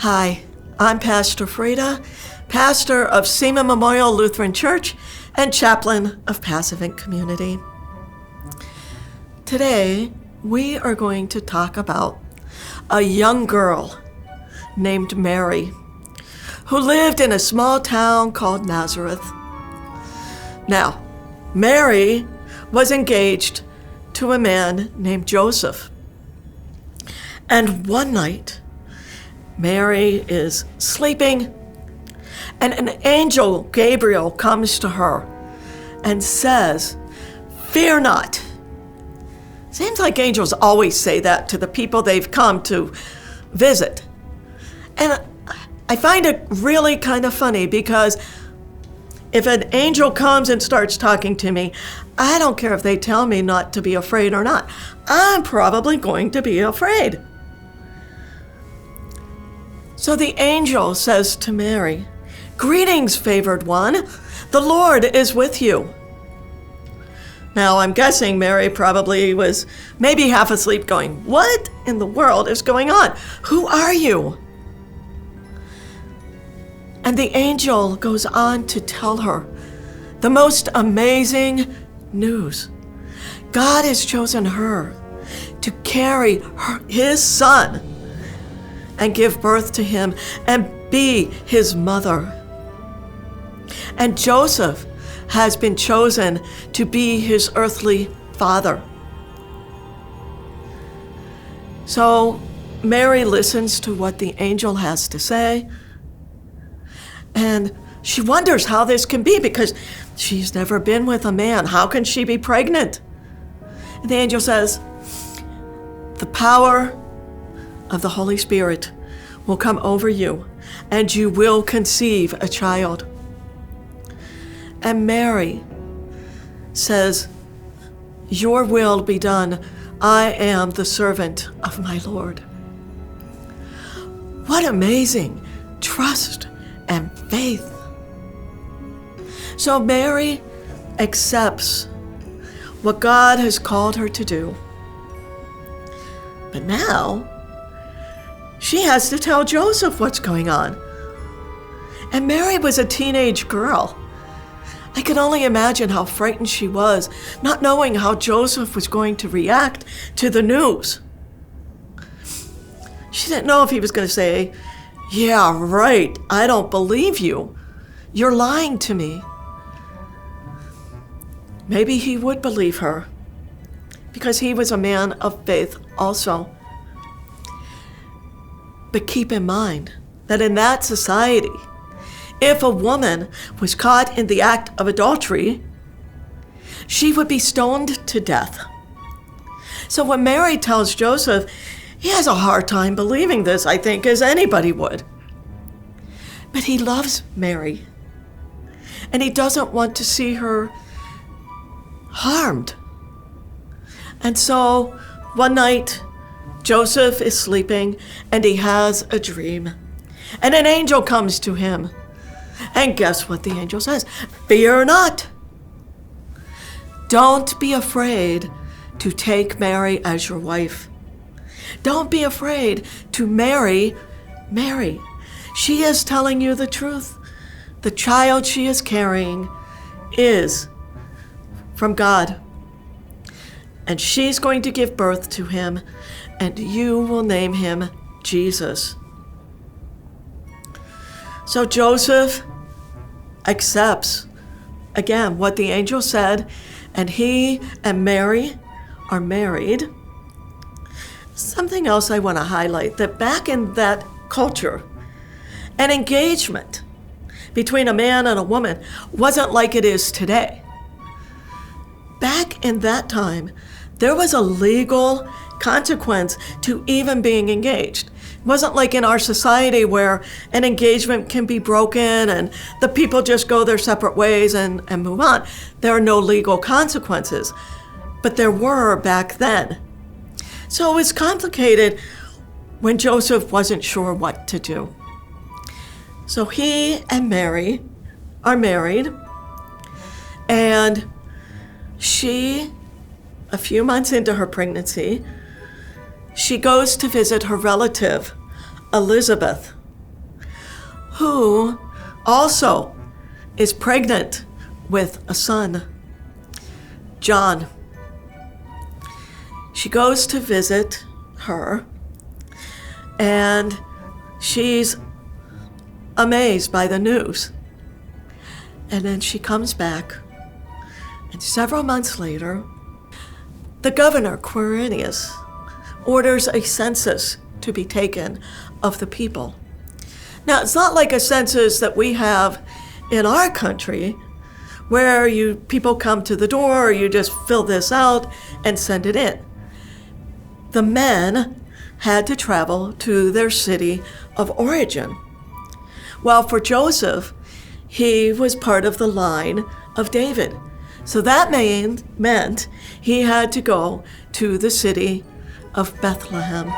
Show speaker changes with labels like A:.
A: Hi, I'm Pastor Freda, pastor of Seaman Memorial Lutheran Church and chaplain of Passivant Community. Today, we are going to talk about a young girl named Mary who lived in a small town called Nazareth. Now, Mary was engaged to a man named Joseph. And one night, Mary is sleeping, and an angel, Gabriel, comes to her and says, "Fear not." Seems like angels always say that to the people they've come to visit. And I find it really kind of funny because if an angel comes and starts talking to me, I don't care if they tell me not to be afraid or not. I'm probably going to be afraid. So the angel says to Mary, "Greetings, favored one. The Lord is with you." Now, I'm guessing Mary probably was maybe half asleep going, "What in the world is going on? Who are you?" And the angel goes on to tell her the most amazing news. God has chosen her to carry his son and give birth to him and be his mother. And Joseph has been chosen to be his earthly father. So Mary listens to what the angel has to say, and she wonders how this can be because she's never been with a man. How can she be pregnant? And the angel says, "The power of the Holy Spirit will come over you, and you will conceive a child." And Mary says, "Your will be done. I am the servant of my Lord." What amazing trust and faith. So Mary accepts what God has called her to do. But now, she has to tell Joseph what's going on. And Mary was a teenage girl. I can only imagine how frightened she was, not knowing how Joseph was going to react to the news. She didn't know if he was going to say, "Yeah, right, I don't believe you. You're lying to me." Maybe he would believe her, because he was a man of faith also. But keep in mind that in that society, if a woman was caught in the act of adultery, she would be stoned to death. So when Mary tells Joseph, he has a hard time believing this, I think, as anybody would. But he loves Mary, and he doesn't want to see her harmed. And so one night, Joseph is sleeping, and he has a dream. And an angel comes to him. And guess what the angel says? "Fear not. Don't be afraid to take Mary as your wife. Don't be afraid to marry Mary. She is telling you the truth. The child she is carrying is from God. And she's going to give birth to him, and you will name him Jesus." So Joseph accepts, again, what the angel said, and he and Mary are married. Something else I want to highlight, that back in that culture, an engagement between a man and a woman wasn't like it is today. Back in that time, there was a legal consequence to even being engaged. It wasn't like in our society where an engagement can be broken and the people just go their separate ways and move on. There are no legal consequences, but there were back then. So it was complicated when Joseph wasn't sure what to do. So he and Mary are married, and she, a few months into her pregnancy, she goes to visit her relative, Elizabeth, who also is pregnant with a son, John. She goes to visit her, and she's amazed by the news. And then she comes back, and several months later, the governor, Quirinius, orders a census to be taken of the people. Now, it's not like a census that we have in our country, where people come to the door, you just fill this out and send it in. The men had to travel to their city of origin. Well, for Joseph, he was part of the line of David. So that meant he had to go to the city of Bethlehem.